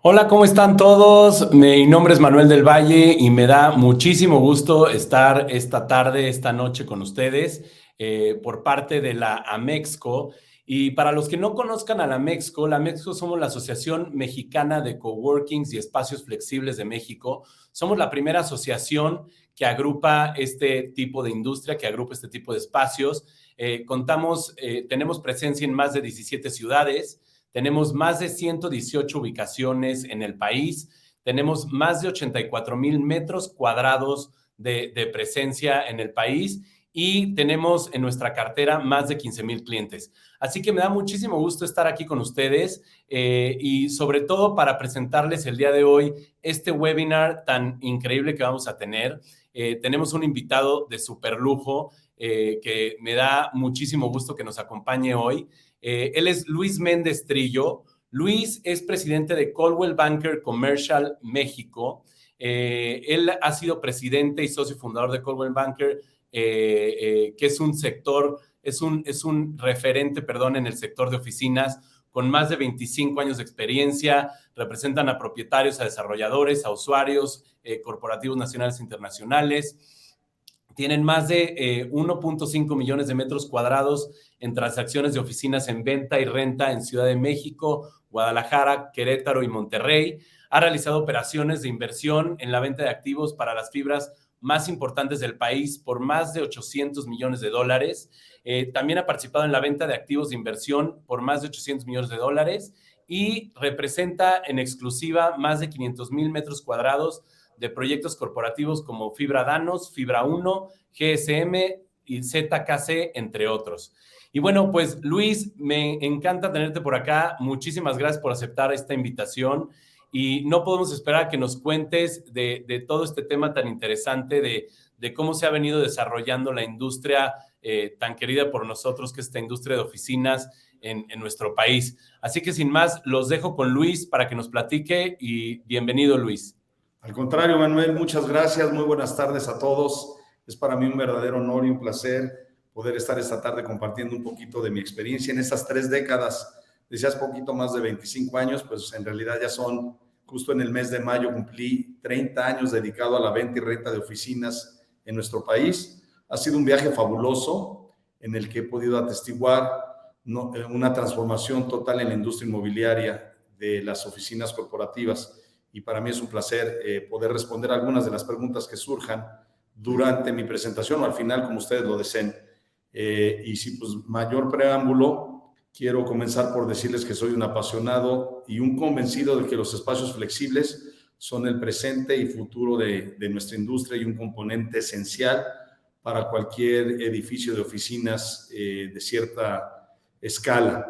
Hola, ¿cómo están todos? Mi nombre es Manuel del Valle y me da muchísimo gusto estar esta tarde, esta noche con ustedes por parte de la Amexco. Y para los que no conozcan a la Amexco somos la Asociación Mexicana de Coworkings y Espacios Flexibles de México. Somos la primera asociación que agrupa este tipo de industria, que agrupa este tipo de espacios. Tenemos presencia en más de 17 ciudades. Tenemos más de 118 ubicaciones en el país, tenemos más de 84,000 metros cuadrados de presencia en el país y tenemos en nuestra cartera más de 15,000 clientes. Así que me da muchísimo gusto estar aquí con ustedes y sobre todo para presentarles el día de hoy este webinar tan increíble que vamos a tener. Tenemos un invitado de super lujo que me da muchísimo gusto que nos acompañe hoy. Él es Luis Méndez Trillo. Luis es presidente de Coldwell Banker Commercial México. Él ha sido presidente y socio fundador de Coldwell Banker, que es un sector, es un referente, perdón, en el sector de oficinas con más de 25 años de experiencia. Representan a propietarios, a desarrolladores, a usuarios, corporativos nacionales e internacionales. Tienen más de 1.5 millones de metros cuadrados en transacciones de oficinas en venta y renta en Ciudad de México, Guadalajara, Querétaro y Monterrey. Ha realizado operaciones de inversión en la venta de activos para las fibras más importantes del país por más de 800 millones de dólares. También ha participado en la venta de activos de inversión por más de 800 millones de dólares y representa en exclusiva más de 500,000 metros cuadrados de proyectos corporativos como Fibra Danos, Fibra 1, GSM y ZKC, entre otros. Y bueno, pues Luis, me encanta tenerte por acá. Muchísimas gracias por aceptar esta invitación y no podemos esperar a que nos cuentes de todo este tema tan interesante de cómo se ha venido desarrollando la industria tan querida por nosotros, que es esta industria de oficinas en nuestro país. Así que sin más, los dejo con Luis para que nos platique y bienvenido, Luis. Al contrario, Manuel, muchas gracias. Muy buenas tardes a todos. Es para mí un verdadero honor y un placer poder estar esta tarde compartiendo un poquito de mi experiencia en estas 3 décadas. Decías poquito más de 25 años, pues en realidad ya son, justo en el mes de mayo cumplí 30 años dedicado a la venta y renta de oficinas en nuestro país. Ha sido un viaje fabuloso en el que he podido atestiguar una transformación total en la industria inmobiliaria de las oficinas corporativas. Y para mí es un placer poder responder algunas de las preguntas que surjan durante mi presentación o al final, como ustedes lo deseen. Y sin pues, mayor preámbulo, quiero comenzar por decirles que soy un apasionado y un convencido de que los espacios flexibles son el presente y futuro de nuestra industria y un componente esencial para cualquier edificio de oficinas de cierta escala.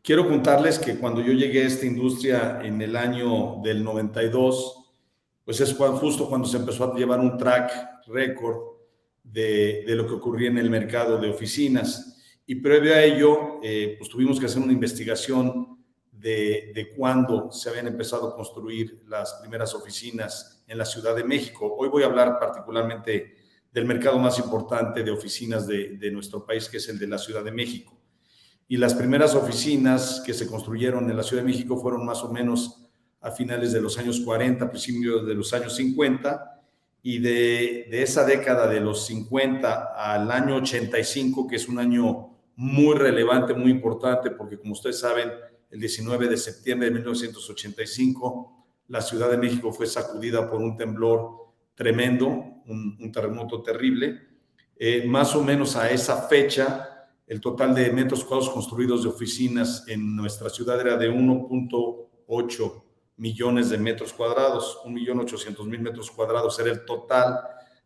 Quiero contarles que cuando yo llegué a esta industria en el año del 92, pues es justo cuando se empezó a llevar un track récord de lo que ocurría en el mercado de oficinas. Y previo a ello, pues tuvimos que hacer una investigación de cuándo se habían empezado a construir las primeras oficinas en la Ciudad de México. Hoy voy a hablar particularmente del mercado más importante de oficinas de nuestro país, que es el de la Ciudad de México. Y las primeras oficinas que se construyeron en la Ciudad de México fueron más o menos a finales de los años 40, principios de los años 50, y de esa década de los 50 al año 85, que es un año muy relevante, muy importante, porque como ustedes saben, el 19 de septiembre de 1985, la Ciudad de México fue sacudida por un temblor tremendo, un terremoto terrible. Más o menos a esa fecha, el total de metros cuadrados construidos de oficinas en nuestra ciudad era de 1.8 millones de metros cuadrados, 1.800.000 metros cuadrados era el total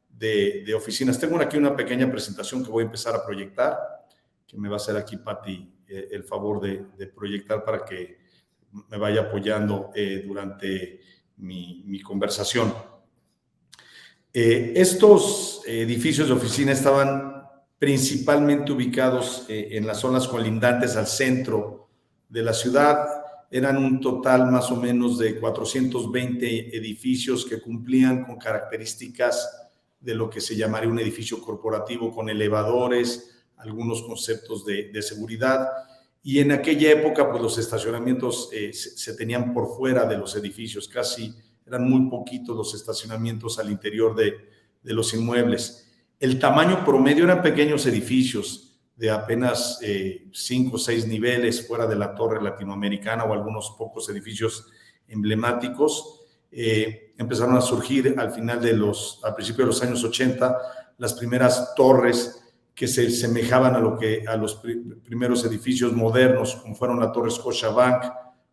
de oficinas. Tengo aquí una pequeña presentación que voy a empezar a proyectar, que me va a hacer aquí Pati el favor de proyectar para que me vaya apoyando durante mi conversación. Estos edificios de oficina estaban principalmente ubicados en las zonas colindantes al centro de la ciudad. Eran un total más o menos de 420 edificios que cumplían con características de lo que se llamaría un edificio corporativo, con elevadores, algunos conceptos de seguridad. Y en aquella época, pues los estacionamientos se tenían por fuera de los edificios, casi eran muy poquitos los estacionamientos al interior de los inmuebles. El tamaño promedio eran pequeños edificios de apenas 5 o 6 niveles fuera de la Torre Latinoamericana o algunos pocos edificios emblemáticos. Empezaron a surgir al principio de los años 80 las primeras torres que se semejaban a los primeros edificios modernos, como fueron la Torre Scotiabank,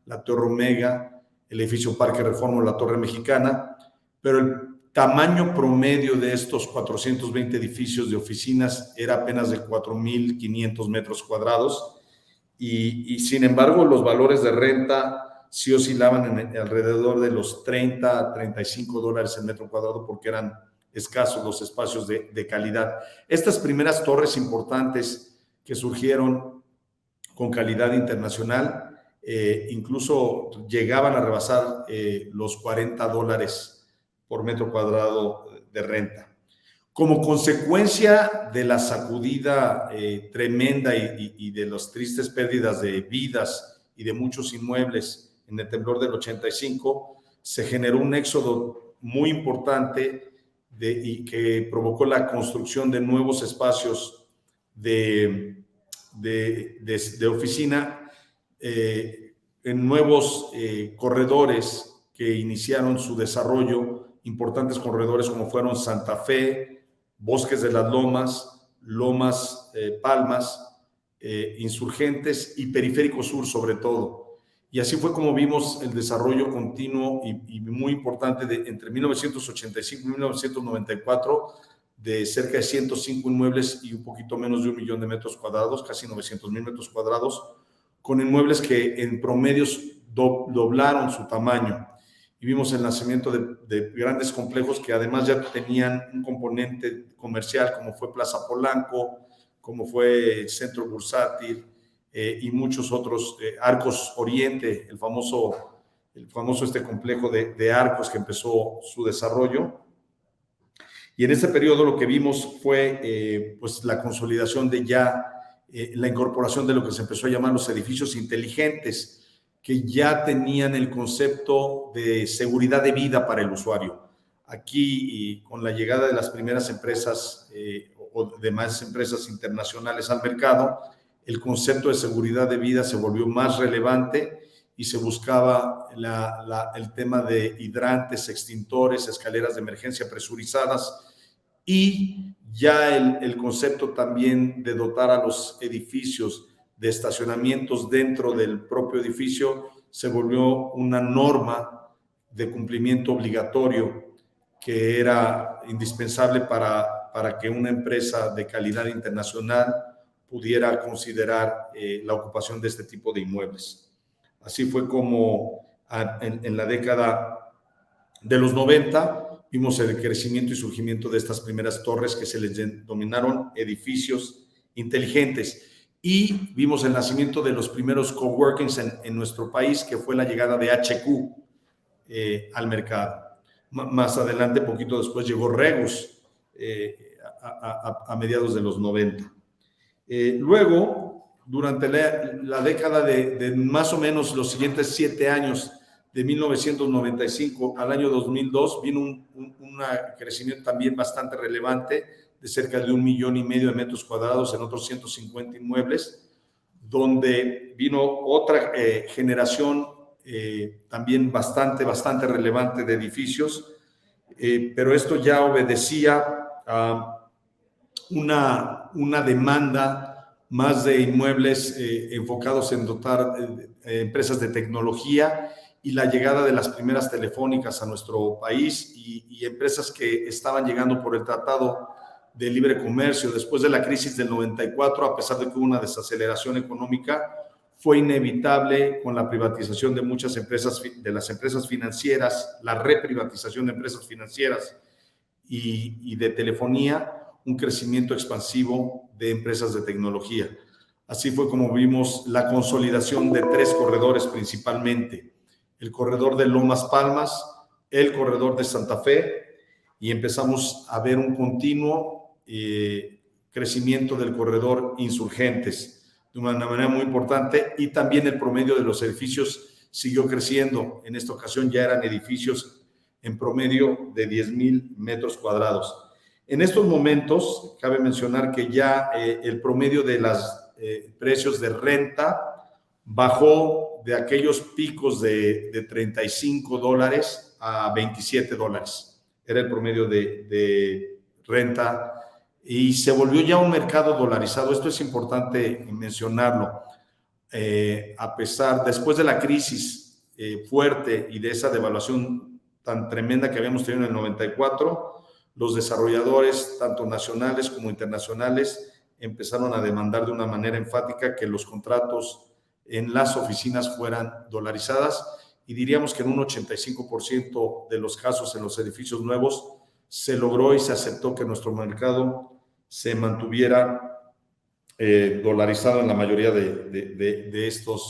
la Torre Omega, el edificio Parque Reforma, la Torre Mexicana, pero el tamaño promedio de estos 420 edificios de oficinas era apenas de 4.500 metros cuadrados y sin embargo los valores de renta sí oscilaban alrededor de los 30 a 35 dólares el metro cuadrado porque eran escasos los espacios de calidad. Estas primeras torres importantes que surgieron con calidad internacional incluso llegaban a rebasar los 40 dólares por metro cuadrado de renta. Como consecuencia de la sacudida tremenda y de las tristes pérdidas de vidas y de muchos inmuebles en el temblor del 85, se generó un éxodo muy importante y que provocó la construcción de nuevos espacios de oficina en nuevos corredores que iniciaron su desarrollo, importantes corredores como fueron Santa Fe, Bosques de las Lomas, Palmas, Insurgentes y Periférico Sur sobre todo. Y así fue como vimos el desarrollo continuo y muy importante entre 1985 y 1994 de cerca de 105 inmuebles y un poquito menos de 1 millón de metros cuadrados, casi 900,000 metros cuadrados, con inmuebles que en promedios doblaron su tamaño. Y vimos el nacimiento de grandes complejos que además ya tenían un componente comercial, como fue Plaza Polanco, como fue Centro Bursátil, y muchos otros, Arcos Oriente, el famoso complejo de Arcos que empezó su desarrollo. Y en ese periodo lo que vimos fue pues la consolidación de la incorporación de lo que se empezó a llamar los edificios inteligentes, que ya tenían el concepto de seguridad de vida para el usuario. Aquí, y con la llegada de las primeras empresas o demás empresas internacionales al mercado, el concepto de seguridad de vida se volvió más relevante y se buscaba el tema de hidrantes, extintores, escaleras de emergencia presurizadas y ya el concepto también de dotar a los edificios de estacionamientos dentro del propio edificio se volvió una norma de cumplimiento obligatorio que era indispensable para que una empresa de calidad internacional pudiera considerar la ocupación de este tipo de inmuebles. Así fue como en la década de los 90 vimos el crecimiento y surgimiento de estas primeras torres que se les denominaron edificios inteligentes y vimos el nacimiento de los primeros coworkings en nuestro país, que fue la llegada de HQ al mercado. Más adelante, poquito después, llegó Regus a mediados de los 90. Luego, durante la década de más o menos los siguientes 7 años, de 1995 al año 2002, vino un crecimiento también bastante relevante de cerca de 1,5 millones de metros cuadrados en otros 150 inmuebles, donde vino otra generación también bastante relevante de edificios, pero esto ya obedecía a una demanda más de inmuebles enfocados en dotar empresas de tecnología y la llegada de las primeras telefónicas a nuestro país y empresas que estaban llegando por el Tratado de Libre Comercio. Después de la crisis del 94, a pesar de que hubo una desaceleración económica, fue inevitable con la privatización de muchas empresas, de las empresas financieras, la reprivatización de empresas financieras y de telefonía, un crecimiento expansivo de empresas de tecnología. Así fue como vimos la consolidación de 3 corredores principalmente: el corredor de Lomas Palmas, el corredor de Santa Fe, y empezamos a ver un continuo crecimiento del corredor Insurgentes. de una manera muy importante, y también el promedio de los edificios siguió creciendo. En esta ocasión ya eran edificios en promedio de 10,000 metros cuadrados. En estos momentos, cabe mencionar que ya el promedio de los precios de renta bajó de aquellos picos de $35 a $27. Era el promedio de renta y se volvió ya un mercado dolarizado. Esto es importante mencionarlo. Después de la crisis fuerte y de esa devaluación tan tremenda que habíamos tenido en el 94, los desarrolladores, tanto nacionales como internacionales, empezaron a demandar de una manera enfática que los contratos en las oficinas fueran dolarizadas, y diríamos que en un 85% de los casos en los edificios nuevos se logró y se aceptó que nuestro mercado se mantuviera dolarizado en la mayoría de estas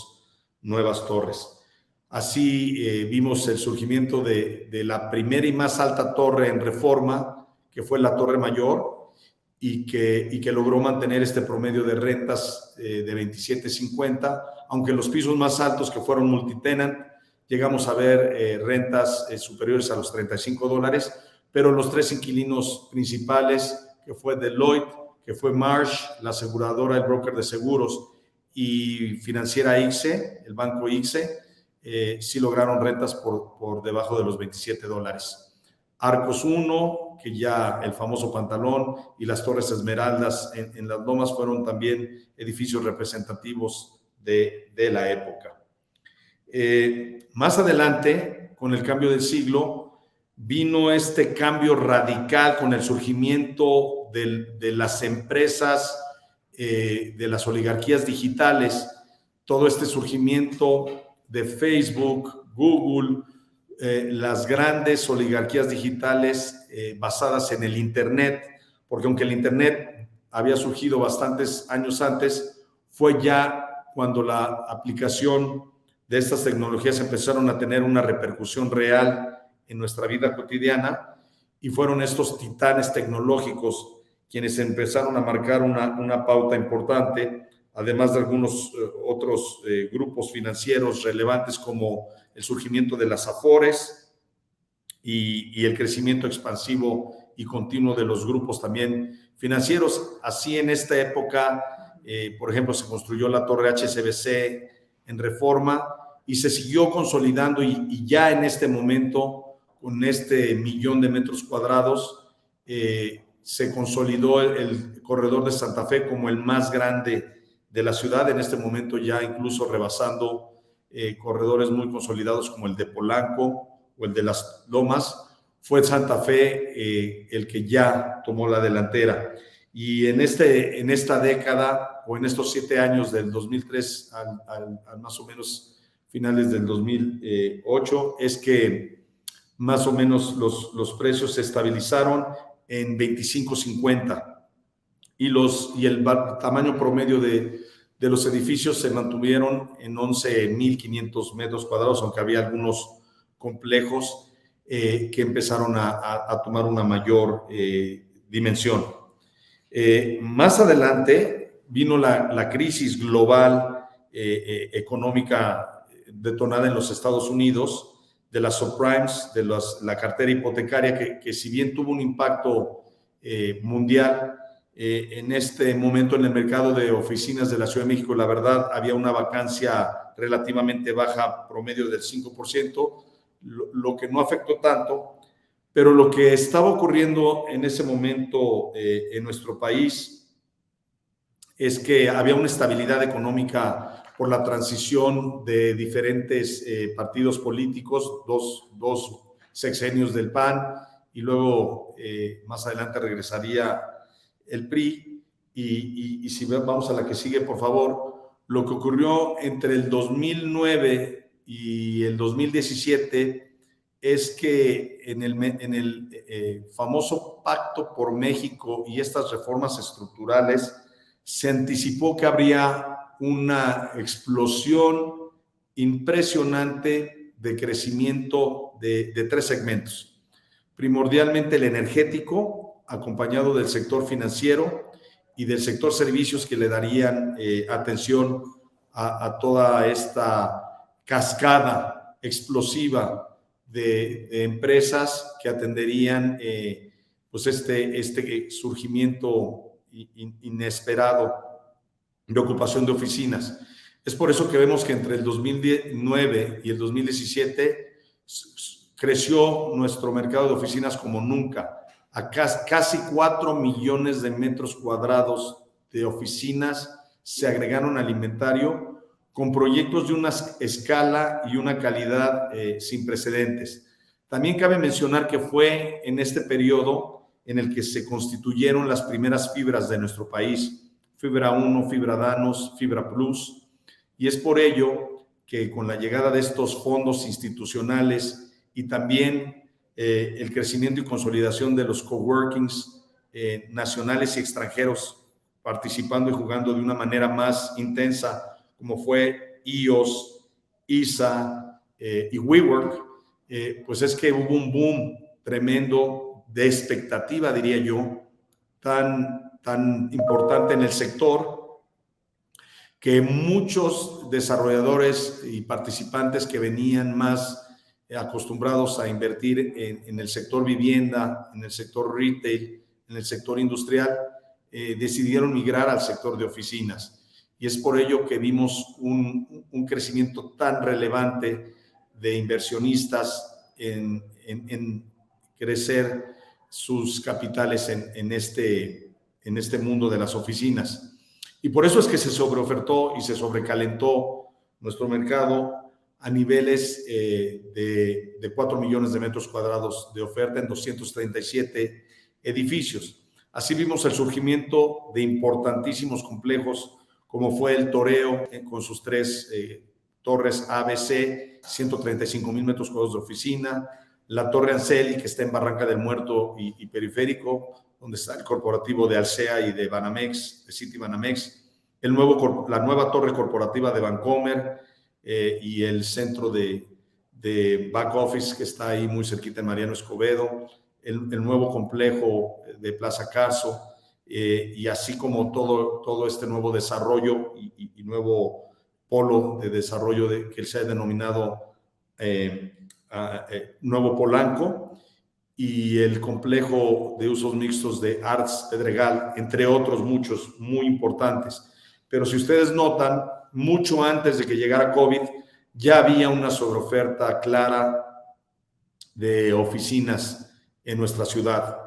nuevas torres. Así vimos el surgimiento de la primera y más alta torre en Reforma, que fue la Torre Mayor, y que logró mantener este promedio de rentas de $27.50, aunque en los pisos más altos, que fueron multitenant, llegamos a ver rentas superiores a los $35, pero los tres inquilinos principales, que fue Deloitte, que fue Marsh, la aseguradora, el broker de seguros, y financiera ICSE, el banco ICSE, sí lograron rentas por debajo de los $27. Arcos 1, que ya el famoso Pantalón, y las Torres Esmeraldas en Las Lomas fueron también edificios representativos de la época. Más adelante, con el cambio del siglo, vino este cambio radical con el surgimiento de las empresas, de las oligarquías digitales, todo este surgimiento de Facebook, Google, las grandes oligarquías digitales basadas en el Internet, porque aunque el Internet había surgido bastantes años antes, fue ya cuando la aplicación de estas tecnologías empezaron a tener una repercusión real en nuestra vida cotidiana, y fueron estos titanes tecnológicos quienes empezaron a marcar una pauta importante, además de algunos otros grupos financieros relevantes, como el surgimiento de las Afores y el crecimiento expansivo y continuo de los grupos también financieros. Así, en esta época, por ejemplo, se construyó la torre HSBC en Reforma y se siguió consolidando, y ya en este momento, con este 1,000,000 de metros cuadrados, se consolidó el corredor de Santa Fe como el más grande de la ciudad, en este momento ya incluso rebasando corredores muy consolidados como el de Polanco o el de Las Lomas. Fue Santa Fe el que ya tomó la delantera. Y en esta década, o en estos 7 años, del 2003 al más o menos finales del 2008, es que más o menos los precios se estabilizaron en 25.50, y el tamaño promedio de los edificios se mantuvieron en 11.500 metros cuadrados, aunque había algunos complejos que empezaron a tomar una mayor dimensión. Más adelante vino la crisis global económica detonada en los Estados Unidos, de las subprimes, de la cartera hipotecaria, que si bien tuvo un impacto mundial, en este momento en el mercado de oficinas de la Ciudad de México, la verdad, había una vacancia relativamente baja, promedio del 5%, lo que no afectó tanto, pero lo que estaba ocurriendo en ese momento en nuestro país es que había una estabilidad económica por la transición de diferentes partidos políticos, dos sexenios del PAN, y luego más adelante regresaría el PRI, y si vamos a la que sigue, por favor, lo que ocurrió entre el 2009 y el 2017 es que en el famoso Pacto por México y estas reformas estructurales se anticipó que habría una explosión impresionante de crecimiento de 3 segmentos. Primordialmente el energético, acompañado del sector financiero, y del sector servicios, que le darían atención a toda esta cascada explosiva de empresas que atenderían pues este surgimiento inesperado de ocupación de oficinas. Es por eso que vemos que entre el 2009 y el 2017 creció nuestro mercado de oficinas como nunca, a casi 4 millones de metros cuadrados de oficinas se agregaron al inventario, con proyectos de una escala y una calidad sin precedentes. También cabe mencionar que fue en este periodo en el que se constituyeron las primeras fibras de nuestro país, Fibra 1, Fibra Danos, Fibra Plus, y es por ello que con la llegada de estos fondos institucionales y también el crecimiento y consolidación de los coworkings nacionales y extranjeros participando y jugando de una manera más intensa, como fue IOS, ISA y WeWork, pues es que hubo un boom tremendo de expectativa, diría yo, tan importante en el sector, que muchos desarrolladores y participantes que venían más acostumbrados a invertir en el sector vivienda, en el sector retail, en el sector industrial, decidieron migrar al sector de oficinas. Y es por ello que vimos un crecimiento tan relevante de inversionistas en crecer sus capitales en este mundo de las oficinas. Y por eso es que se sobreofertó y se sobrecalentó nuestro mercado a niveles de 4 millones de metros cuadrados de oferta en 237 edificios. Así vimos el surgimiento de importantísimos complejos, como fue el Toreo, con sus 3 torres ABC, 135,000 metros cuadrados de oficina, la Torre Anseli, que está en Barranca del Muerto y Periférico, donde está el corporativo de Alsea y de Banamex, de City Banamex, la nueva torre corporativa de Bancomer y el centro de back office que está ahí muy cerquita en Mariano Escobedo, el nuevo complejo de Plaza Carso, y así como todo este nuevo desarrollo y nuevo polo de desarrollo que se ha denominado Nuevo Polanco, y el complejo de usos mixtos de Arts Pedregal, entre otros muchos muy importantes. Pero si ustedes notan, mucho antes de que llegara COVID, ya había una sobreoferta clara de oficinas en nuestra ciudad.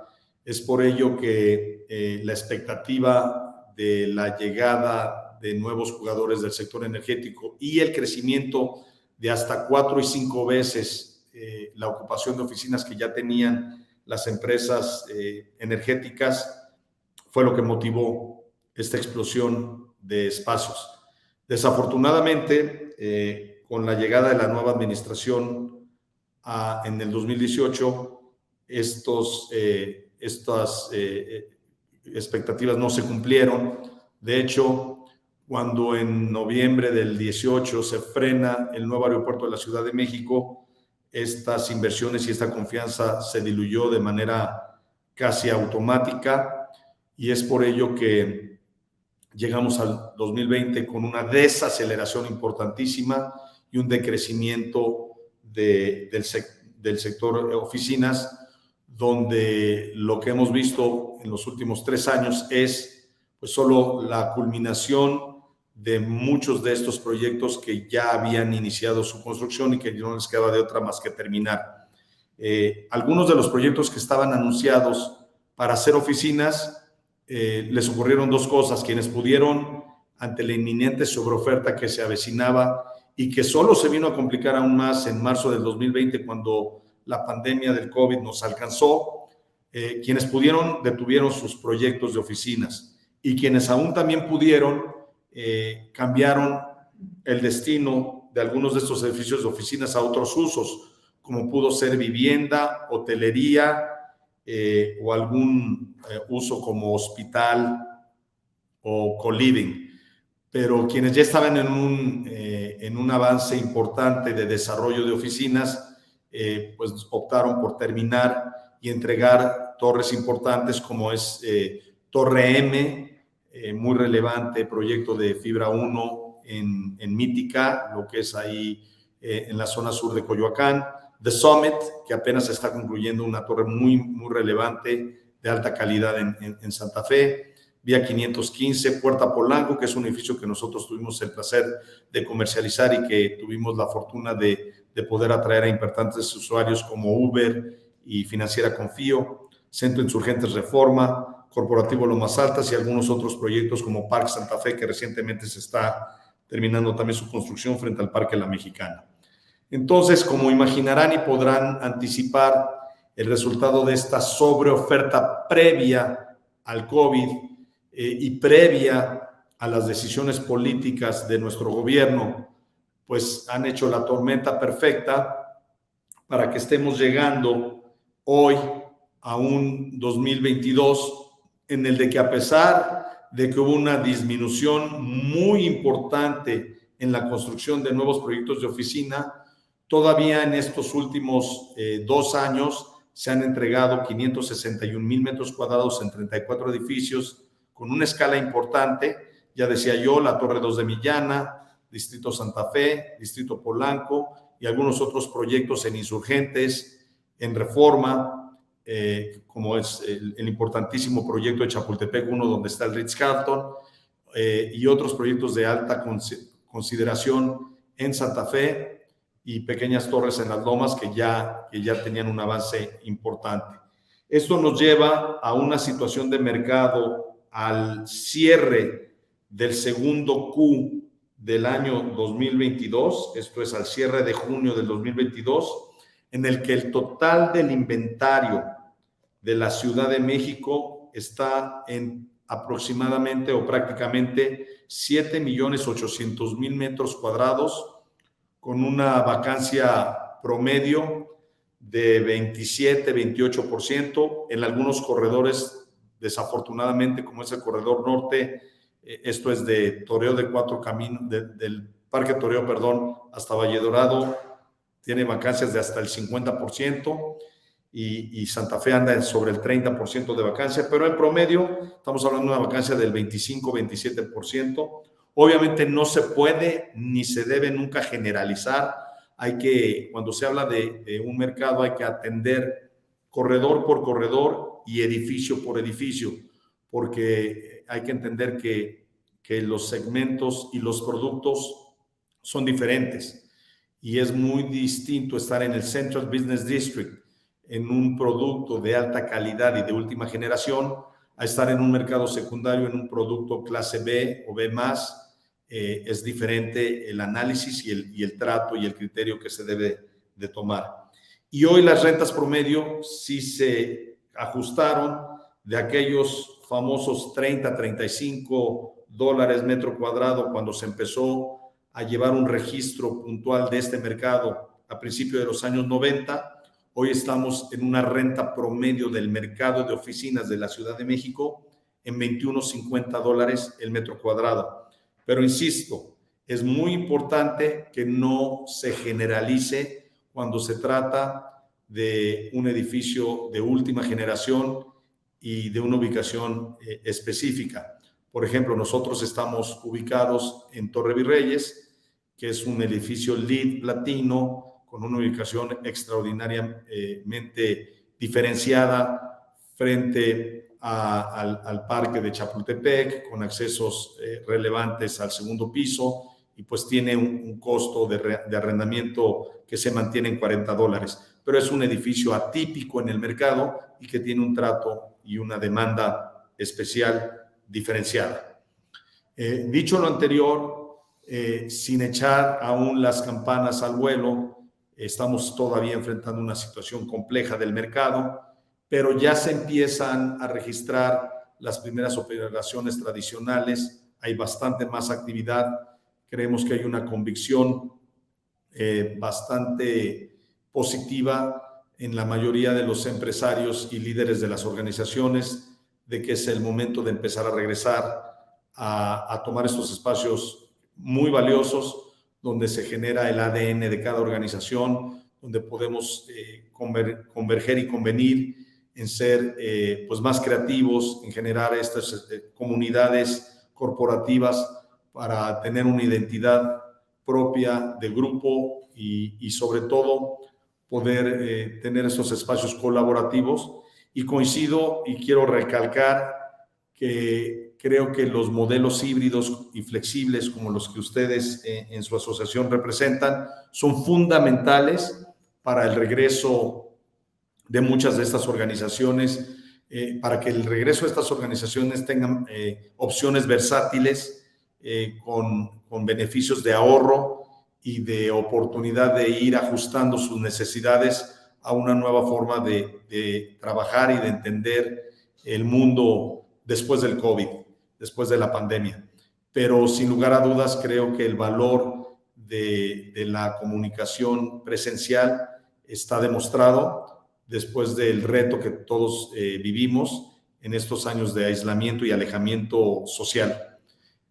Es por ello que la expectativa de la llegada de nuevos jugadores del sector energético y el crecimiento de hasta 4 y 5 veces la ocupación de oficinas que ya tenían las empresas energéticas fue lo que motivó esta explosión de espacios. Desafortunadamente, con la llegada de la nueva administración en el 2018, estas expectativas no se cumplieron. De hecho, cuando en noviembre del 18 se frena el nuevo aeropuerto de la Ciudad de México, estas inversiones y esta confianza se diluyó de manera casi automática, y es por ello que llegamos al 2020 con una desaceleración importantísima y un decrecimiento del sector oficinas, donde lo que hemos visto en los últimos 3 años es pues solo la culminación de muchos de estos proyectos que ya habían iniciado su construcción y que no les quedaba de otra más que terminar. Algunos de los proyectos que estaban anunciados para hacer oficinas, les ocurrieron 2 cosas. Quienes pudieron, ante la inminente sobreoferta que se avecinaba y que solo se vino a complicar aún más en marzo del 2020, cuando la pandemia del COVID nos alcanzó, quienes pudieron detuvieron sus proyectos de oficinas, y quienes aún también pudieron cambiaron el destino de algunos de estos edificios de oficinas a otros usos, como pudo ser vivienda, hotelería o algún uso como hospital o co-living. Pero quienes ya estaban en un avance importante de desarrollo de oficinas, pues optaron por terminar y entregar torres importantes como es Torre M, muy relevante proyecto de fibra 1 en Mítica, lo que es ahí en la zona sur de Coyoacán. The Summit, que apenas está concluyendo, una torre muy, muy relevante de alta calidad en Santa Fe. Vía 515, Puerta Polanco, que es un edificio que nosotros tuvimos el placer de comercializar y que tuvimos la fortuna de poder atraer a importantes usuarios como Uber y Financiera Confío. Centro Insurgentes Reforma, Corporativo Lomas Altas y algunos otros proyectos como Parque Santa Fe, que recientemente se está terminando también su construcción frente al Parque La Mexicana. Entonces, como imaginarán y podrán anticipar, el resultado de esta sobreoferta previa al COVID y previa a las decisiones políticas de nuestro gobierno, pues han hecho la tormenta perfecta para que estemos llegando hoy a un 2022 en el de que, a pesar de que hubo una disminución muy importante en la construcción de nuevos proyectos de oficina, todavía en estos últimos 2 años se han entregado 561,000 metros cuadrados en 34 edificios con una escala importante. Ya decía yo, la Torre 2 de Millana, Distrito Santa Fe, Distrito Polanco y algunos otros proyectos en Insurgentes, en Reforma, como es el importantísimo proyecto de Chapultepec 1, donde está el Ritz-Carlton, y otros proyectos de alta consideración en Santa Fe, y pequeñas torres en las lomas que ya tenían un avance importante. Esto nos lleva a una situación de mercado al cierre del segundo Q del año 2022, esto es al cierre de junio del 2022, en el que el total del inventario de la Ciudad de México está en aproximadamente o prácticamente 7,800,000 metros cuadrados, con una vacancia promedio de 27-28%. En algunos corredores, desafortunadamente, como es el corredor norte, esto es de Toreo de Cuatro Caminos, del Parque Toreo, perdón, hasta Valledorado, tiene vacancias de hasta el 50%, y Santa Fe anda sobre el 30% de vacancia, pero en promedio estamos hablando de una vacancia del 25-27%. Obviamente no se puede ni se debe nunca generalizar. Cuando se habla de un mercado, hay que atender corredor por corredor y edificio por edificio, porque hay que entender que los segmentos y los productos son diferentes, y es muy distinto estar en el Central Business District en un producto de alta calidad y de última generación a estar en un mercado secundario en un producto clase B o B+. Es diferente el análisis y el trato y el criterio que se debe de tomar. Y hoy las rentas promedio sí se ajustaron de aquellos famosos $30-35 metro cuadrado cuando se empezó a llevar un registro puntual de este mercado a principios de los años 90. Hoy estamos en una renta promedio del mercado de oficinas de la Ciudad de México en $21.50 el metro cuadrado. Pero insisto, es muy importante que no se generalice cuando se trata de un edificio de última generación y de una ubicación específica. Por ejemplo, nosotros estamos ubicados en Torre Virreyes, que es un edificio LEED platino, con una ubicación extraordinariamente diferenciada frente al parque de Chapultepec, con accesos relevantes al segundo piso, y pues tiene un costo de arrendamiento que se mantiene en $40. Pero es un edificio atípico en el mercado y que tiene un trato y una demanda especial diferenciada. Dicho lo anterior, sin echar aún las campanas al vuelo, estamos todavía enfrentando una situación compleja del mercado, pero ya se empiezan a registrar las primeras operaciones tradicionales, hay bastante más actividad, creemos que hay una convicción bastante positiva en la mayoría de los empresarios y líderes de las organizaciones de que es el momento de empezar a regresar a tomar estos espacios muy valiosos donde se genera el ADN de cada organización, donde podemos converger y convenir en ser pues más creativos, en generar estas comunidades corporativas para tener una identidad propia de grupo y sobre todo poder tener estos espacios colaborativos. Y coincido y quiero recalcar que creo que los modelos híbridos y flexibles como los que ustedes en su asociación representan son fundamentales para el regreso de muchas de estas organizaciones, para que el regreso de estas organizaciones tengan opciones versátiles con beneficios de ahorro y de oportunidad de ir ajustando sus necesidades a una nueva forma de trabajar y de entender el mundo después del COVID, después de la pandemia. Pero sin lugar a dudas creo que el valor de la comunicación presencial está demostrado después del reto que todos vivimos en estos años de aislamiento y alejamiento social.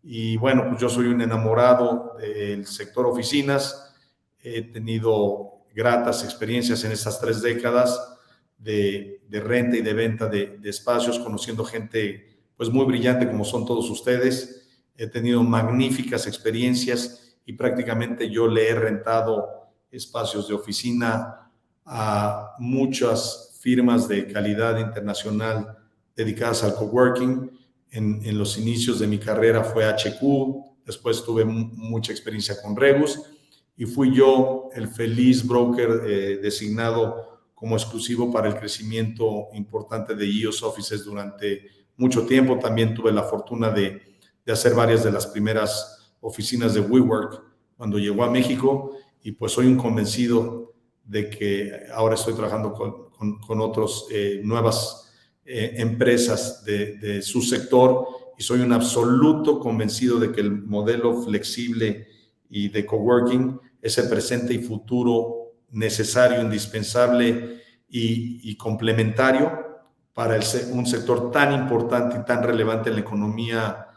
Y bueno, pues yo soy un enamorado del sector oficinas, he tenido gratas experiencias en estas 3 décadas de renta y de venta de espacios, conociendo gente pues muy brillante como son todos ustedes. He tenido magníficas experiencias y prácticamente yo le he rentado espacios de oficina a muchas firmas de calidad internacional dedicadas al coworking. En los inicios de mi carrera fue HQ, después tuve mucha experiencia con Rebus y fui yo el feliz broker designado como exclusivo para el crecimiento importante de EOS Offices durante mucho tiempo. También tuve la fortuna de hacer varias de las primeras oficinas de WeWork cuando llegó a México y pues soy un convencido de que ahora estoy trabajando con otras nuevas empresas de su sector y soy un absoluto convencido de que el modelo flexible y de coworking es el presente y futuro necesario, indispensable y complementario para un sector tan importante y tan relevante en la economía,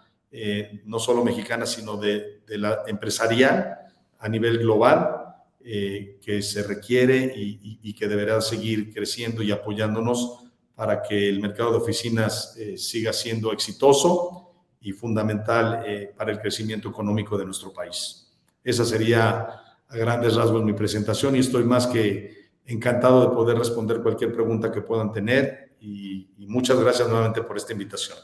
no solo mexicana, sino de la empresarial a nivel global, que se requiere y que deberá seguir creciendo y apoyándonos para que el mercado de oficinas siga siendo exitoso y fundamental para el crecimiento económico de nuestro país. Esa sería a grandes rasgos mi presentación y estoy más que encantado de poder responder cualquier pregunta que puedan tener y muchas gracias nuevamente por esta invitación.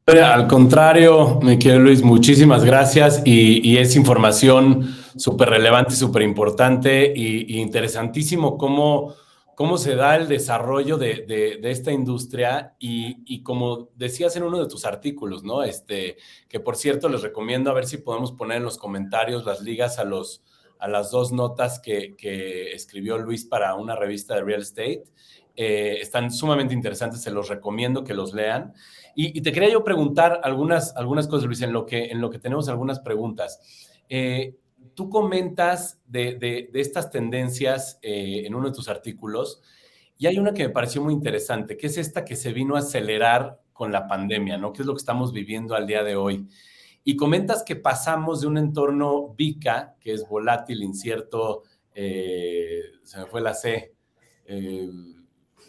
Al contrario, mi querido Luis, muchísimas gracias y es información súper relevante, súper importante y interesantísimo cómo se da el desarrollo de esta industria y como decías en uno de tus artículos, ¿no? Que por cierto les recomiendo a ver si podemos poner en los comentarios las ligas a las 2 notas que escribió Luis para una revista de real estate. Están sumamente interesantes, se los recomiendo que los lean. Y te quería yo preguntar algunas cosas, Luis, en lo que tenemos algunas preguntas. Tú comentas de estas tendencias en uno de tus artículos y hay una que me pareció muy interesante, que es esta que se vino a acelerar con la pandemia, ¿no? Que es lo que estamos viviendo al día de hoy. Y comentas que pasamos de un entorno VICA, que es volátil, incierto, se me fue la C,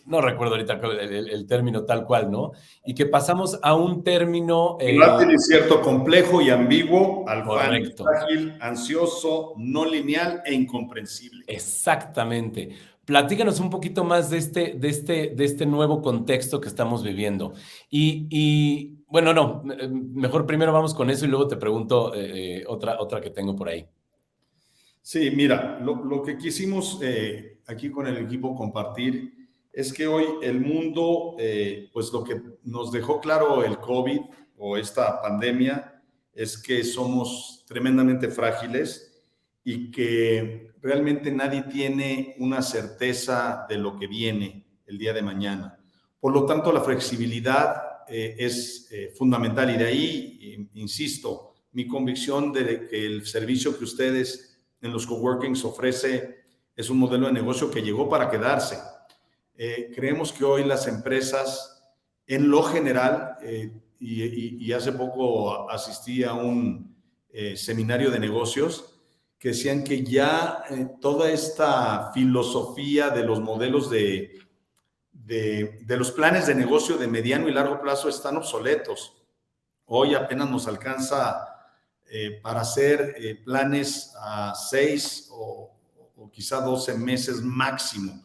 no recuerdo ahorita el término tal cual, ¿no? Y que pasamos a un término... volátil, incierto, complejo y ambiguo, al correcto. frágil, ansioso, no lineal e incomprensible. Exactamente. Platícanos un poquito más de este nuevo contexto que estamos viviendo. Y bueno, no, mejor primero vamos con eso y luego te pregunto otra que tengo por ahí. Sí, mira, lo que quisimos aquí con el equipo compartir es que hoy el mundo, pues lo que nos dejó claro el COVID o esta pandemia es que somos tremendamente frágiles y que realmente nadie tiene una certeza de lo que viene el día de mañana. Por lo tanto, la flexibilidad es fundamental y de ahí, insisto, mi convicción de que el servicio que ustedes en los coworkings ofrece es un modelo de negocio que llegó para quedarse. Creemos que hoy las empresas, en lo general, y hace poco asistí a un seminario de negocios que decían que ya toda esta filosofía de los modelos de de los planes de negocio de mediano y largo plazo están obsoletos. Hoy apenas nos alcanza para hacer planes a 6 o quizá 12 meses máximo,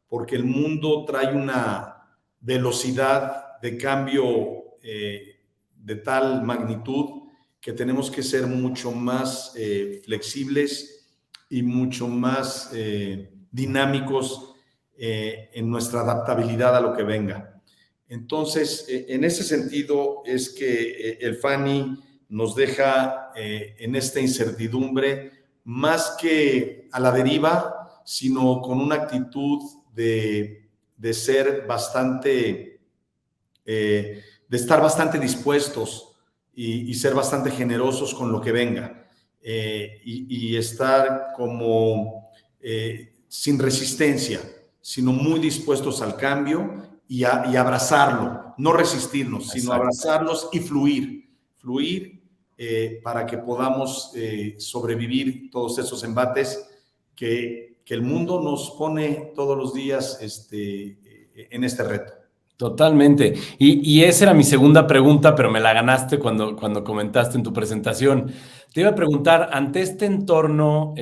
porque el mundo trae una velocidad de cambio de tal magnitud que tenemos que ser mucho más flexibles y mucho más dinámicos en nuestra adaptabilidad a lo que venga. Entonces, en ese sentido es que el FANI nos deja en esta incertidumbre más que a la deriva, sino con una actitud de ser bastante, de estar bastante dispuestos y ser bastante generosos con lo que venga y estar como sin resistencia, sino muy dispuestos al cambio y abrazarlo, no resistirnos, sino abrazarlos y fluir para que podamos sobrevivir todos esos embates que el mundo nos pone todos los días en este reto. Totalmente. Y esa era mi segunda pregunta, pero me la ganaste cuando comentaste en tu presentación. Te iba a preguntar, ante este entorno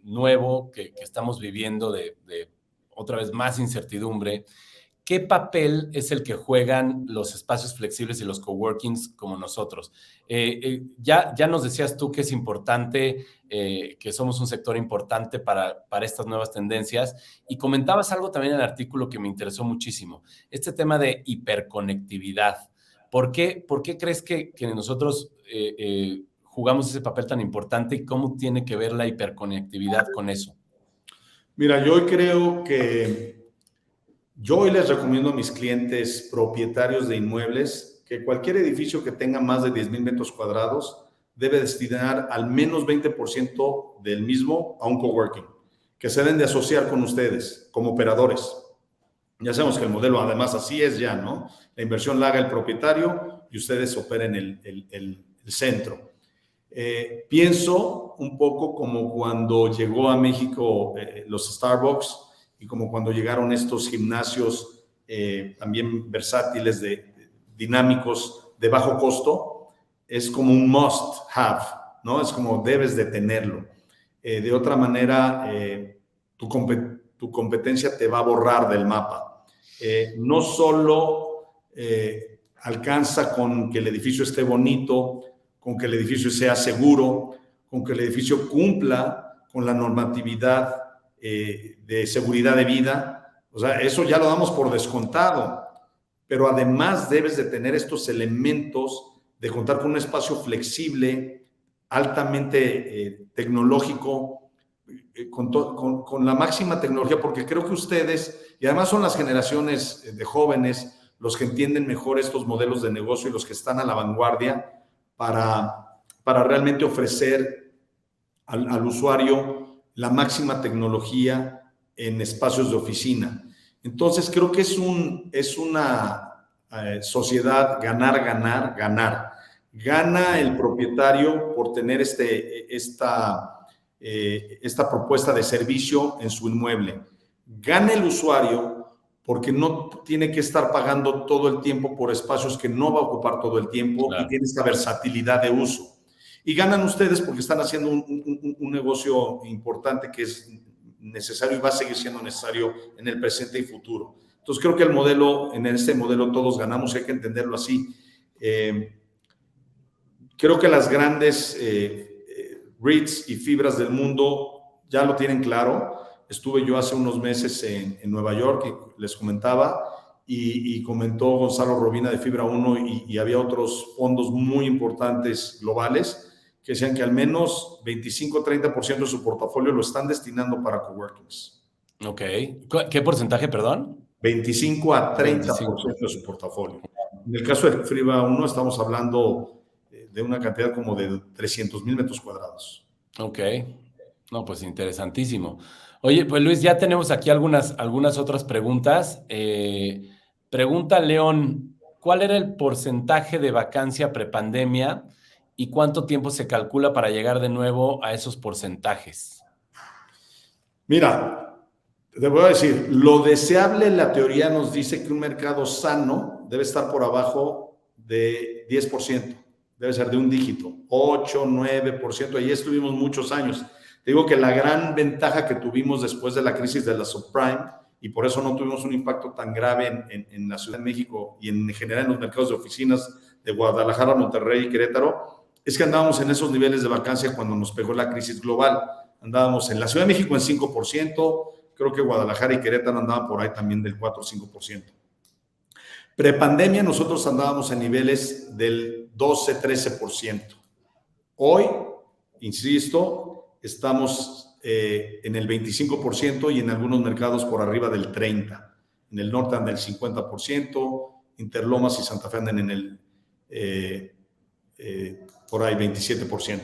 nuevo que estamos viviendo de otra vez más incertidumbre, ¿qué papel es el que juegan los espacios flexibles y los coworkings como nosotros? Ya nos decías tú que es importante, que somos un sector importante para estas nuevas tendencias, y comentabas algo también en el artículo que me interesó muchísimo, este tema de hiperconectividad. ¿Por qué crees que nosotros jugamos ese papel tan importante y cómo tiene que ver la hiperconectividad con eso? Mira, yo creo que yo hoy les recomiendo a mis clientes propietarios de inmuebles que cualquier edificio que tenga más de 10,000 metros cuadrados debe destinar al menos 20% del mismo a un coworking, que se deben de asociar con ustedes como operadores. Ya sabemos que el modelo además así es ya, ¿no? La inversión la haga el propietario y ustedes operen el centro. Pienso un poco como cuando llegó a México los Starbucks y como cuando llegaron estos gimnasios también versátiles, dinámicos, de bajo costo. Es como un must have, ¿no? Es como debes de tenerlo. De otra manera, tu competencia te va a borrar del mapa. No solo alcanza con que el edificio esté bonito, con que el edificio sea seguro, con que el edificio cumpla con la normatividad de seguridad de vida. O sea, eso ya lo damos por descontado, pero además debes de tener estos elementos de contar con un espacio flexible, altamente tecnológico, con la máxima tecnología, porque creo que ustedes, y además son las generaciones de jóvenes los que entienden mejor estos modelos de negocio y los que están a la vanguardia para realmente ofrecer al usuario la máxima tecnología en espacios de oficina. Entonces, creo que es una sociedad ganar, ganar, ganar. Gana el propietario por tener esta propuesta de servicio en su inmueble. Gana el usuario porque no tiene que estar pagando todo el tiempo por espacios que no va a ocupar todo el tiempo, claro, y tiene esta versatilidad de uso. Y ganan ustedes porque están haciendo un negocio importante que es necesario y va a seguir siendo necesario en el presente y futuro. Entonces creo que en este modelo todos ganamos y hay que entenderlo así. Creo que las grandes REITs y fibras del mundo ya lo tienen claro. Estuve yo hace unos meses en Nueva York y les comentaba, y comentó Gonzalo Robina de Fibra 1 y había otros fondos muy importantes globales que decían que al menos 25-30% de su portafolio lo están destinando para coworkings. Ok. ¿Qué porcentaje, perdón? 25 a 30% de su portafolio. En el caso de Fibra 1 estamos hablando de una cantidad como de 300,000 metros cuadrados. Ok. No, pues interesantísimo. Oye, pues Luis, ya tenemos aquí algunas otras preguntas. Pregunta León, ¿cuál era el porcentaje de vacancia prepandemia y cuánto tiempo se calcula para llegar de nuevo a esos porcentajes? Mira, Te voy a decir, lo deseable, la teoría nos dice que un mercado sano debe estar por abajo de 10%, debe ser de un dígito, 8, 9%, ahí estuvimos muchos años. Te digo que la gran ventaja que tuvimos después de la crisis de la subprime, y por eso no tuvimos un impacto tan grave en la Ciudad de México y en general en los mercados de oficinas de Guadalajara, Monterrey y Querétaro, es que andábamos en esos niveles de vacancia cuando nos pegó la crisis global. Andábamos en la Ciudad de México en 5%, creo que Guadalajara y Querétaro andaban por ahí también del 4 o 5%. Prepandemia nosotros andábamos en niveles del 12-13%. Hoy, insisto, estamos en el 25% y en algunos mercados por arriba del 30%. En el norte andan del 50%, Interlomas y Santa Fe andan en el por ahí 27%.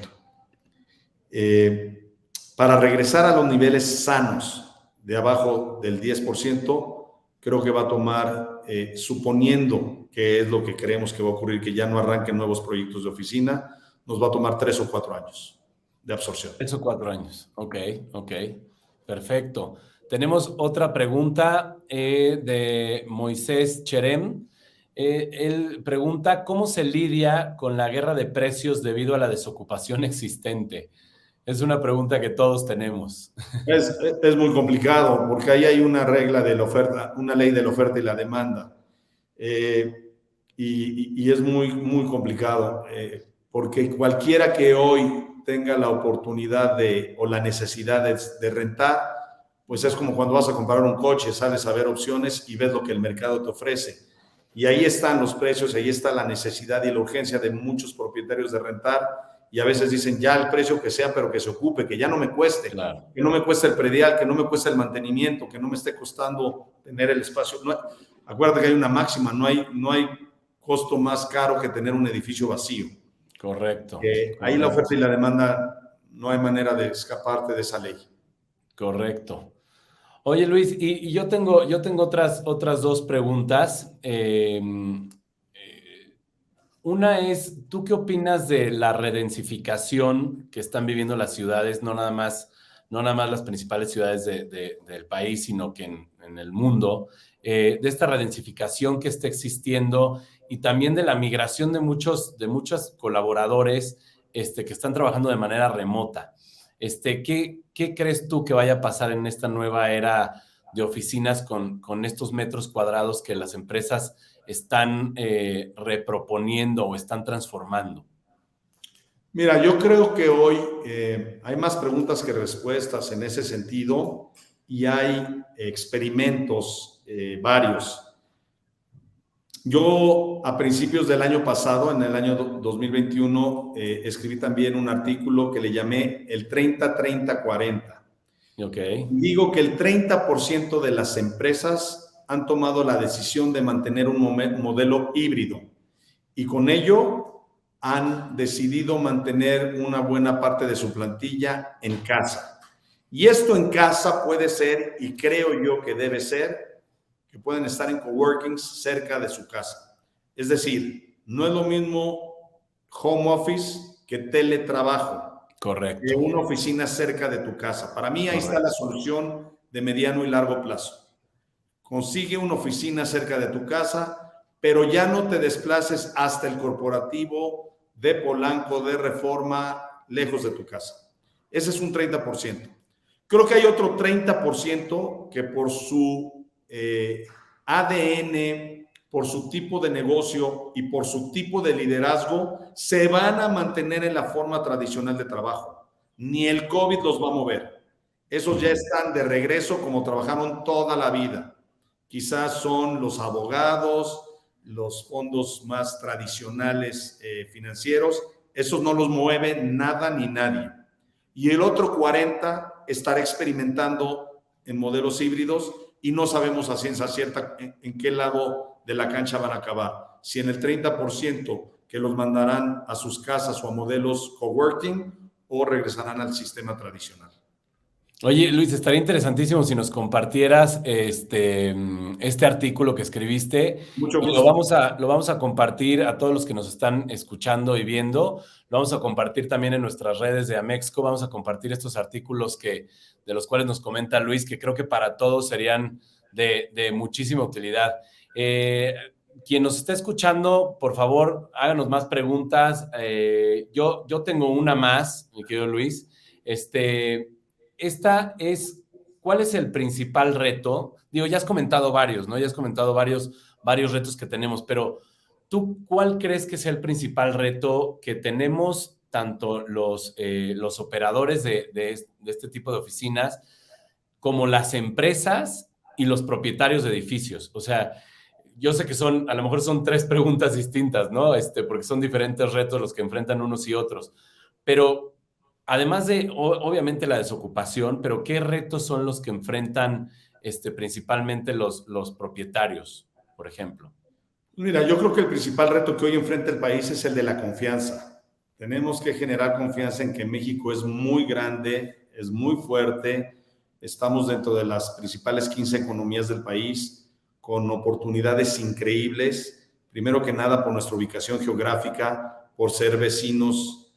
Para regresar a los niveles sanos de abajo del 10%, creo que va a tomar, suponiendo que es lo que creemos que va a ocurrir, que ya no arranquen nuevos proyectos de oficina, nos va a tomar 3 o 4 años de absorción. 3 o 4 años, ok, perfecto. Tenemos otra pregunta de Moisés Cherem. Él pregunta, ¿cómo se lidia con la guerra de precios debido a la desocupación existente? Es una pregunta que todos tenemos. Es muy complicado porque ahí hay una regla de la oferta, una ley de la oferta y la demanda. Y es muy, muy complicado porque cualquiera que hoy tenga la oportunidad o la necesidad de rentar, pues es como cuando vas a comprar un coche, sales a ver opciones y ves lo que el mercado te ofrece. Y ahí están los precios, ahí está la necesidad y la urgencia de muchos propietarios de rentar. Y a veces dicen, ya el precio que sea, pero que se ocupe, que ya no me cueste, claro, que no me cueste el predial, que no me cueste el mantenimiento, que no me esté costando tener el espacio. No, acuérdate que hay una máxima, no hay costo más caro que tener un edificio vacío. Correcto. Ahí la oferta y la demanda, no hay manera de escaparte de esa ley. Correcto. Oye, Luis, y yo tengo otras dos preguntas. Una es, ¿tú qué opinas de la redensificación que están viviendo las ciudades, no nada más las principales ciudades del país, sino que en el mundo, de esta redensificación que está existiendo y también de la migración de muchos colaboradores que están trabajando de manera remota? ¿Qué crees tú que vaya a pasar en esta nueva era de oficinas con estos metros cuadrados que las empresas están reproponiendo o están transformando? Mira, yo creo que hoy hay más preguntas que respuestas en ese sentido y hay experimentos varios. Yo a principios del año pasado, en el año 2021, escribí también un artículo que le llamé el 30-30-40. Okay. Digo que el 30% de las empresas han tomado la decisión de mantener un modelo híbrido y con ello han decidido mantener una buena parte de su plantilla en casa. Y esto en casa puede ser, y creo yo que debe ser, que pueden estar en coworkings cerca de su casa. Es decir, no es lo mismo home office que teletrabajo. Correcto. De una oficina cerca de tu casa. Para mí ahí está la solución de mediano y largo plazo. Consigue una oficina cerca de tu casa, pero ya no te desplaces hasta el corporativo de Polanco, de Reforma, lejos de tu casa. Ese es un 30%. Creo que hay otro 30% que por su ADN, por su tipo de negocio y por su tipo de liderazgo, se van a mantener en la forma tradicional de trabajo. Ni el COVID los va a mover. Esos ya están de regreso como trabajaron toda la vida. Quizás son los abogados, los fondos más tradicionales financieros. Esos no los mueve nada ni nadie. Y el otro 40% estará experimentando en modelos híbridos y no sabemos a ciencia cierta en qué lado de la cancha van a acabar. Si en el 30% que los mandarán a sus casas o a modelos coworking o regresarán al sistema tradicional. Oye, Luis, estaría interesantísimo si nos compartieras este artículo que escribiste Mucho y gusto. lo vamos a compartir a todos los que nos están escuchando y viendo. Lo vamos a compartir también en nuestras redes de Amexco. Vamos a compartir estos artículos de los cuales nos comenta Luis, que creo que para todos serían de muchísima utilidad. Eh, Quien nos está escuchando, por favor, háganos más preguntas. Yo tengo una más, mi querido Luis. Esta es, ¿cuál es el principal reto? Digo, ya has comentado varios, ¿no? Ya has comentado varios retos que tenemos, pero ¿tú cuál crees que sea el principal reto que tenemos tanto los operadores de este tipo de oficinas como las empresas y los propietarios de edificios? O sea, yo sé que a lo mejor son tres preguntas distintas, ¿no? Porque son diferentes retos los que enfrentan unos y otros. Pero además de, obviamente, la desocupación, pero ¿qué retos son los que enfrentan principalmente los propietarios, por ejemplo? Mira, yo creo que el principal reto que hoy enfrenta el país es el de la confianza. Tenemos que generar confianza en que México es muy grande, es muy fuerte, estamos dentro de las principales 15 economías del país, con oportunidades increíbles, primero que nada por nuestra ubicación geográfica, por ser vecinos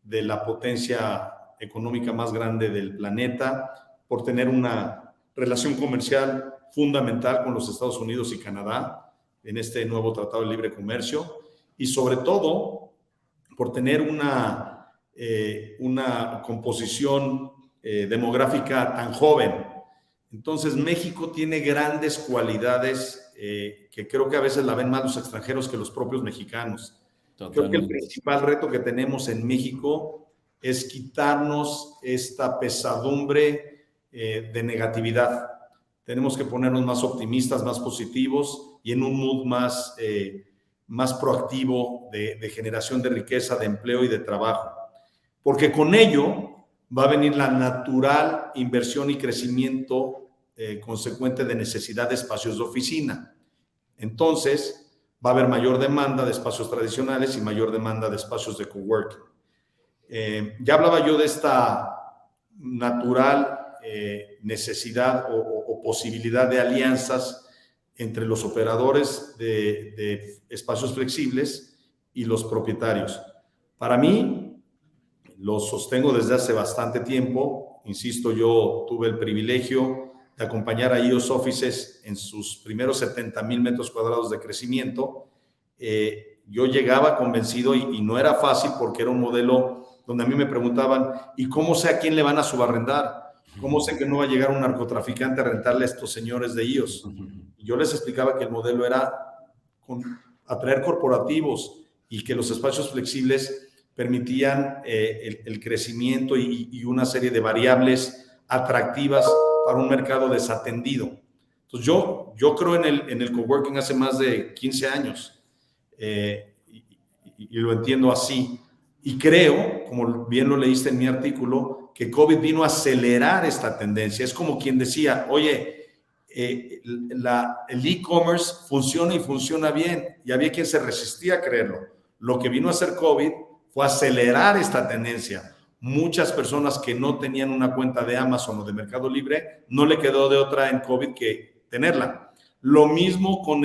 de la potencia económica más grande del planeta, por tener una relación comercial fundamental con los Estados Unidos y Canadá en este nuevo Tratado de Libre Comercio, y sobre todo por tener una composición demográfica tan joven. Entonces, México tiene grandes cualidades que creo que a veces la ven más los extranjeros que los propios mexicanos. Creo que el Totalmente. principal reto que tenemos en México es quitarnos esta pesadumbre de negatividad. Tenemos que ponernos más optimistas, más positivos y en un mood más proactivo de generación de riqueza, de empleo y de trabajo. Porque con ello va a venir la natural inversión y crecimiento consecuente de necesidad de espacios de oficina. Entonces, va a haber mayor demanda de espacios tradicionales y mayor demanda de espacios de coworking. Ya hablaba yo de esta natural necesidad o posibilidad de alianzas entre los operadores de espacios flexibles y los propietarios. Para mí, lo sostengo desde hace bastante tiempo. Insisto, yo tuve el privilegio de acompañar a EOS Offices en sus primeros 70,000 metros cuadrados de crecimiento. Yo llegaba convencido y no era fácil porque era un modelo donde a mí me preguntaban, ¿y cómo sé a quién le van a subarrendar? ¿Cómo sé que no va a llegar un narcotraficante a rentarle a estos señores de EOS? Y yo les explicaba que el modelo era atraer corporativos y que los espacios flexibles permitían el crecimiento y una serie de variables atractivas para un mercado desatendido. Entonces yo creo en el coworking hace más de 15 años y lo entiendo así. Y creo, como bien lo leíste en mi artículo, que COVID vino a acelerar esta tendencia. Es como quien decía, oye, el e-commerce funciona y funciona bien, y había quien se resistía a creerlo. Lo que vino a hacer COVID fue acelerar esta tendencia. Muchas personas que no tenían una cuenta de Amazon o de Mercado Libre, no le quedó de otra en COVID que tenerla. Lo mismo con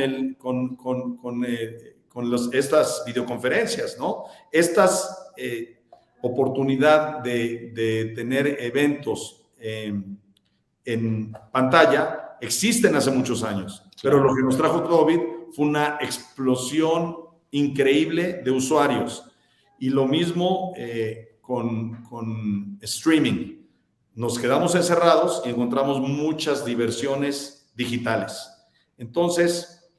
estas videoconferencias, ¿no? Estas oportunidad de tener eventos en pantalla existen hace muchos años, pero lo que nos trajo COVID fue una explosión increíble de usuarios. Y lo mismo con streaming. Nos quedamos encerrados y encontramos muchas diversiones digitales. Entonces,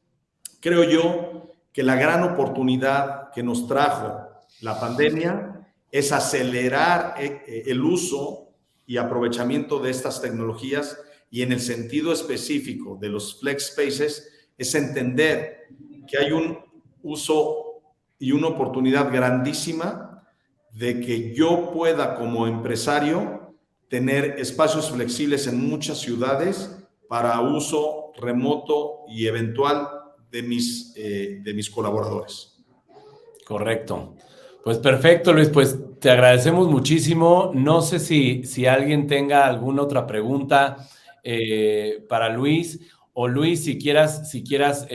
creo yo que la gran oportunidad que nos trajo la pandemia es acelerar el uso y aprovechamiento de estas tecnologías, y en el sentido específico de los flex spaces es entender que hay un uso y una oportunidad grandísima de que yo pueda como empresario tener espacios flexibles en muchas ciudades para uso remoto y eventual de mis colaboradores. Correcto. Pues perfecto, Luis. Pues te agradecemos muchísimo. No sé si alguien tenga alguna otra pregunta para Luis, o Luis, si quieras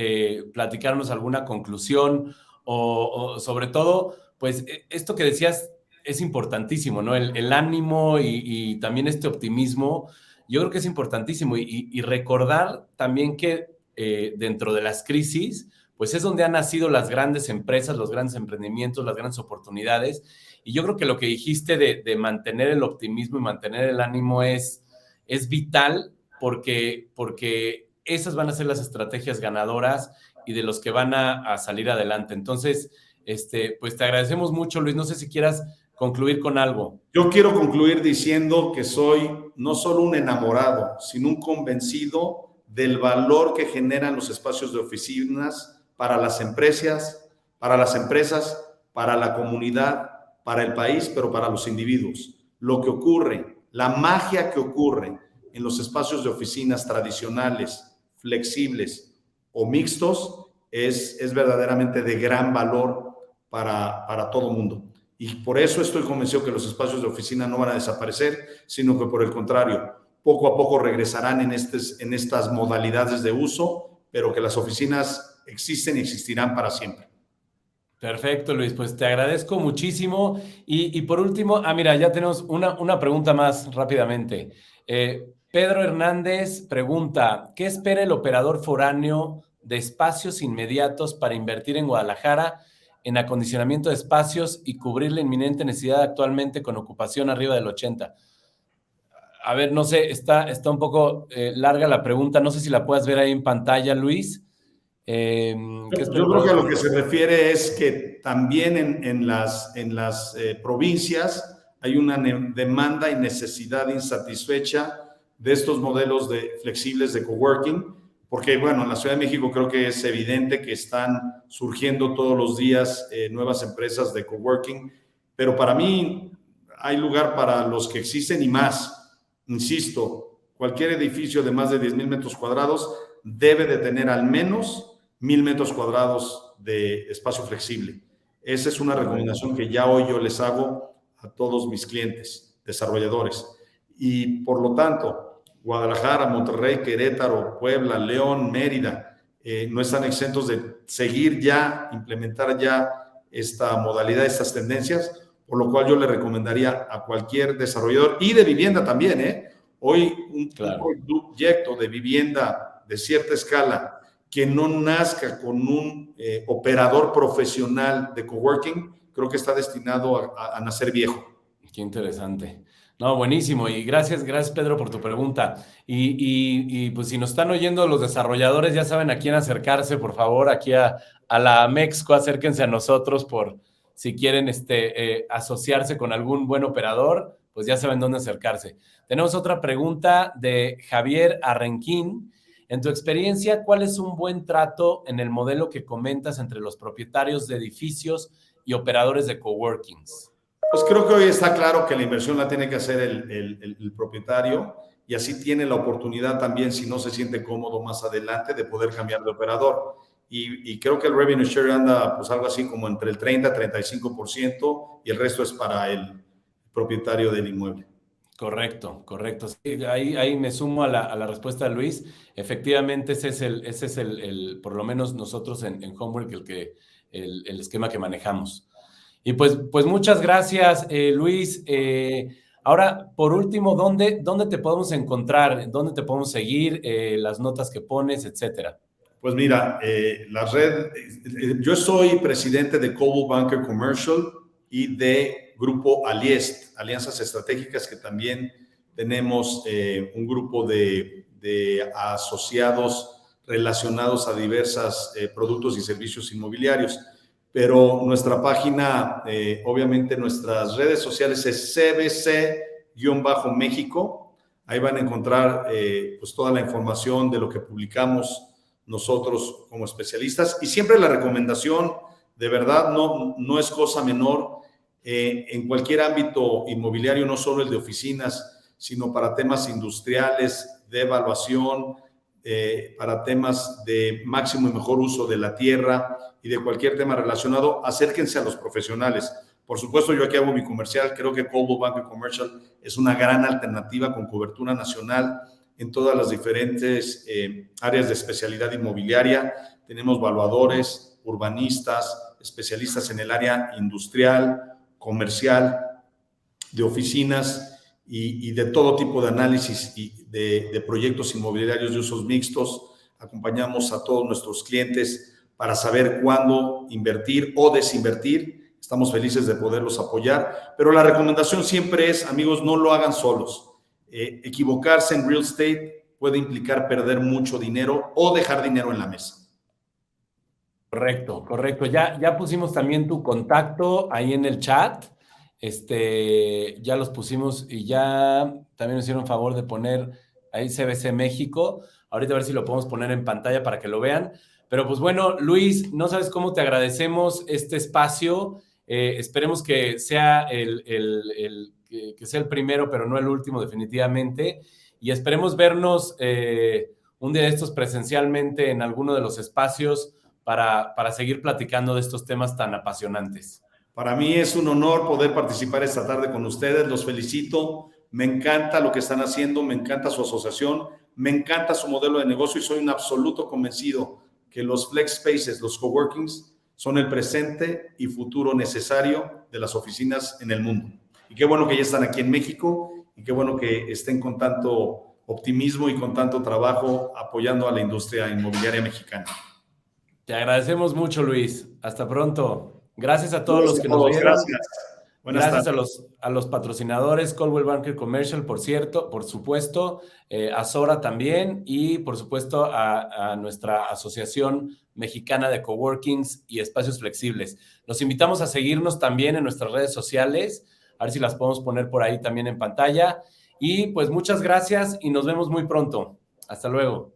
platicarnos alguna conclusión o sobre todo, pues esto que decías es importantísimo, ¿no? El ánimo y también este optimismo, yo creo que es importantísimo y recordar también que dentro de las crisis, pues es donde han nacido las grandes empresas, los grandes emprendimientos, las grandes oportunidades. Y yo creo que lo que dijiste de mantener el optimismo y mantener el ánimo es vital porque esas van a ser las estrategias ganadoras y de los que van a salir adelante. Entonces, pues te agradecemos mucho, Luis. No sé si quieras concluir con algo. Yo quiero concluir diciendo que soy no solo un enamorado, sino un convencido del valor que generan los espacios de oficinas para las empresas, para la comunidad, para el país, pero para los individuos. Lo que ocurre, la magia que ocurre en los espacios de oficinas tradicionales, flexibles o mixtos, es verdaderamente de gran valor para todo mundo. Y por eso estoy convencido que los espacios de oficina no van a desaparecer, sino que por el contrario, poco a poco regresarán en estas modalidades de uso, pero que las oficinas existen y existirán para siempre. Perfecto, Luis, pues te agradezco muchísimo. Y por último, mira, ya tenemos una pregunta más rápidamente. Pedro Hernández pregunta, ¿qué espera el operador foráneo de espacios inmediatos para invertir en Guadalajara en acondicionamiento de espacios y cubrir la inminente necesidad actualmente con ocupación arriba del 80%? A ver, no sé, está un poco larga la pregunta, no sé si la puedes ver ahí en pantalla, Luis. Yo creo que a lo que se refiere es que también en las provincias hay una demanda y necesidad insatisfecha de estos modelos flexibles de coworking, porque bueno, en la Ciudad de México creo que es evidente que están surgiendo todos los días nuevas empresas de coworking, pero para mí hay lugar para los que existen y más. Insisto, cualquier edificio de más de 10,000 metros cuadrados debe de tener al menos 1,000 metros cuadrados de espacio flexible. Esa es una recomendación que ya hoy yo les hago a todos mis clientes, desarrolladores. Y por lo tanto, Guadalajara, Monterrey, Querétaro, Puebla, León, Mérida, no están exentos de seguir ya, implementar ya esta modalidad, estas tendencias, por lo cual yo le recomendaría a cualquier desarrollador y de vivienda también, hoy un proyecto de vivienda de cierta escala que no nazca con un operador profesional de coworking, creo que está destinado a nacer viejo. Qué interesante. No, buenísimo. Y gracias Pedro por tu pregunta. Y pues si nos están oyendo los desarrolladores, ya saben a quién acercarse, por favor, aquí a la Amexco, acérquense a nosotros por si quieren asociarse con algún buen operador, pues ya saben dónde acercarse. Tenemos otra pregunta de Javier Arrenquín. En tu experiencia, ¿cuál es un buen trato en el modelo que comentas entre los propietarios de edificios y operadores de coworkings? Pues creo que hoy está claro que la inversión la tiene que hacer el propietario y así tiene la oportunidad también, si no se siente cómodo más adelante, de poder cambiar de operador. Y creo que el revenue share anda pues algo así como entre el 30-35% y el resto es para el propietario del inmueble. Correcto. Sí, ahí me sumo a la respuesta de Luis. Efectivamente, ese es el por lo menos nosotros en Homework, el esquema que manejamos. Y pues muchas gracias, Luis. Ahora, por último, ¿dónde te podemos encontrar? ¿Dónde te podemos seguir? Las notas que pones, etcétera. Pues mira, yo soy presidente de Coldwell Banker Commercial y de Grupo Aliest, Alianzas Estratégicas, que también tenemos un grupo de asociados relacionados a diversos productos y servicios inmobiliarios. Pero nuestra página, obviamente nuestras redes sociales es CBC-México. Ahí van a encontrar pues toda la información de lo que publicamos nosotros como especialistas. Y siempre la recomendación, de verdad, no es cosa menor, en cualquier ámbito inmobiliario, no solo el de oficinas, sino para temas industriales, de evaluación, para temas de máximo y mejor uso de la tierra y de cualquier tema relacionado, acérquense a los profesionales. Por supuesto, yo aquí hago mi comercial. Creo que Coldwell Banker Commercial es una gran alternativa con cobertura nacional en todas las diferentes áreas de especialidad inmobiliaria. Tenemos valuadores, urbanistas, especialistas en el área industrial, comercial, de oficinas y de todo tipo de análisis y de proyectos inmobiliarios de usos mixtos. Acompañamos a todos nuestros clientes para saber cuándo invertir o desinvertir. Estamos felices de poderlos apoyar, pero la recomendación siempre es, amigos, no lo hagan solos. Equivocarse en real estate puede implicar perder mucho dinero o dejar dinero en la mesa. Correcto, correcto. Ya pusimos también tu contacto ahí en el chat. Ya los pusimos y ya también nos hicieron favor de poner ahí CBC México. Ahorita a ver si lo podemos poner en pantalla para que lo vean. Pero pues bueno, Luis, no sabes cómo te agradecemos este espacio. Esperemos que sea que sea el primero, pero no el último definitivamente. Y esperemos vernos un día de estos presencialmente en alguno de los espacios para seguir platicando de estos temas tan apasionantes. Para mí es un honor poder participar esta tarde con ustedes. Los felicito. Me encanta lo que están haciendo, me encanta su asociación, me encanta su modelo de negocio y soy un absoluto convencido que los flex spaces, los coworkings, son el presente y futuro necesario de las oficinas en el mundo. Y qué bueno que ya están aquí en México y qué bueno que estén con tanto optimismo y con tanto trabajo apoyando a la industria inmobiliaria mexicana. Te agradecemos mucho, Luis. Hasta pronto. Gracias a todos los que nos vieron. Gracias. Gracias a los patrocinadores, Coldwell Banker Commercial, por supuesto, a Sora también y por supuesto a nuestra Asociación Mexicana de Coworkings y Espacios Flexibles. Los invitamos a seguirnos también en nuestras redes sociales, a ver si las podemos poner por ahí también en pantalla. Y pues muchas gracias y nos vemos muy pronto. Hasta luego.